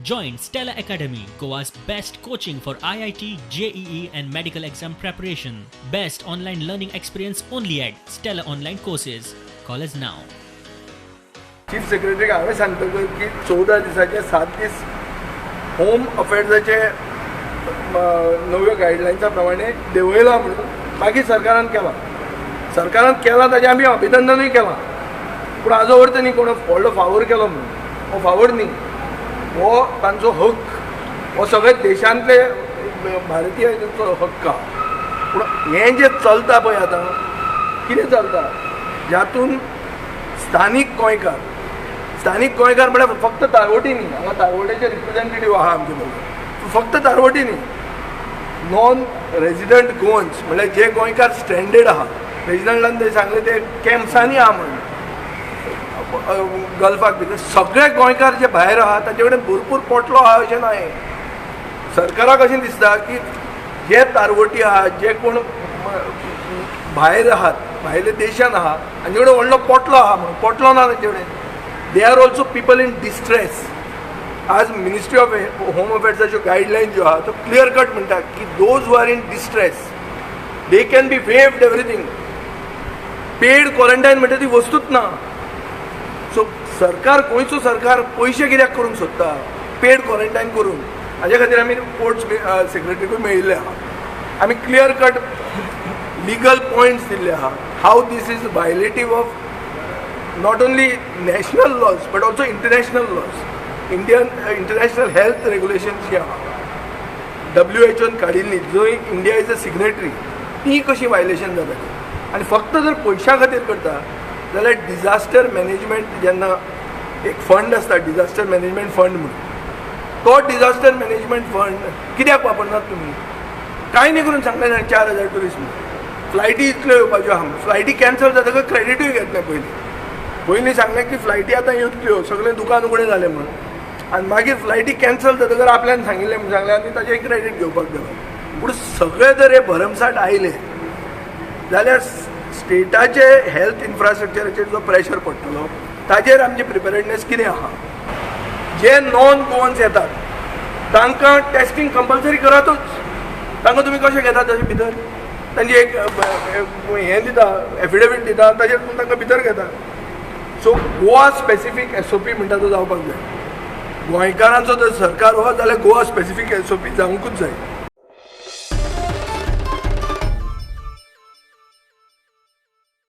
Join Stella Academy, Goa's best coaching for IIT, JEE and medical exam preparation. Best online learning experience only at Stella Online Courses. Call us now. Chief सेक्रेटरीक हांवें सांगतकच की 14 दिसाचे 7 दीस home अफेर्साचे नव्यो गायडलायन्सा प्रमाणे देंवयला म्हणून मागीर सरकारान केला ताजें आमी अभिनंदनूय केलां. पूण हाजो अर्थ न्ही कोण व्हडलो फावोर केलो म्हणून, हो फावोर न्ही, हो तांचो हक्क, हो सगळे देशांतले भारतीयांचो हक्क आहा. पूण हें जें चलता पळय आतां कितें चलता, जातून स्थानीक गोंयकार म्हळ्यार फक्त तारवटी न्ही, हांगा तारवटेचे रिप्रेझेंटेटीव आहा आमचे बरोबर, फक्त तारवटी न्ही, नॉन रेजिडंट गोवन्स म्हळ्यार जे गोंयकार स्ट्रँडेड आहा, रेजिडंटान थंय सांगले ते कॅम्प्सांनी आहा म्हणून गल्फाक भितर सगळे गोंयकार जे भायर आहा तांचे कडेन भरपूर पोटलो आहा अशें न्हय. सरकाराक अशें दिसता की जे तारवटी आहा, जे कोण भायर आहात, भायल्या देशान आहा, हांचे कडेन व्हडलो पोटलो आहा म्हणून, पोटलो ना तांचे कडेन. They are also people in distress. आज मिनिस्ट्री ऑफ होम अफेर्साच्यो गायडलायन ज्यो आहा तो क्लियर कट म्हणटा की those who are in distress they can be waived everything. Paid quarantine म्हणटा ती वस्तूच ना. सो सरकार, गोंयचो सरकार पयशे कित्याक करूंक सोदता पेड क्वॉरंटायन करून? हाजे खातीर आमी स्पोर्ट्स सेक्रेटरीकूय मेळिल्ले आहा. आमी क्लियर कट लिगल पॉयंट्स दिल्ले आहा how this is violative of not only national laws but also international laws. International health regulations जी आहा WHO काडिल्ली, जंय इंडिया इज अ सिग्नेटरी, ती कशी वायलेशन जाता. आनी फक्त जर पयशा खातीर करता जाल्यार डिजास्टर मॅनेजमेंट जेन्ना एक फंड आसता, डिजास्टर मॅनेजमेंट फंड म्हणून, तो डिजास्टर मॅनेजमेंट फंड कित्याक वापरनात तुमी? कांय न्ही करून सांगलें 4,000 टुरिस्ट म्हणून. फ्लायटी इतल्यो येवपाच्यो आहा, फ्लायटी कॅन्सल जातकच क्रेडिटूय घेत नाही. पयलीं सांगलें की फ्लायटी आतां येतल्यो, सगळे दुकान उगडे जाले म्हणून, आनी मागीर फ्लायटी कॅन्सल जातकच आपल्यान सांगिल्लें म्हणून सांगलें आनी ताजें क्रेडीट घेवपाक गेलो. पूण सगळे जर हे भरमसाट आयले जाल्यार स्टेटाचे हेल्थ इन्फ्रास्ट्रक्चराचेर जो प्रेशर पडटलो ताजेर आमची प्रिपेरेडनेस कितें आहा? जे नॉन गोवन्स येतात तांकां टेस्टींग कंपल्सरी करातूच. तांकां तुमी कशें घेतात तशें भितर तांची एक हें दिता, एफिडेवीट दिता, ताजेर तांकां भितर घेता. सो गोवा स्पेसिफीक SOP म्हणटा तो जावपाक जाय. गोंयकारांचो जर सरकार हो जाल्यार गोवा स्पेसिफीक SOP जावंकूच जाय.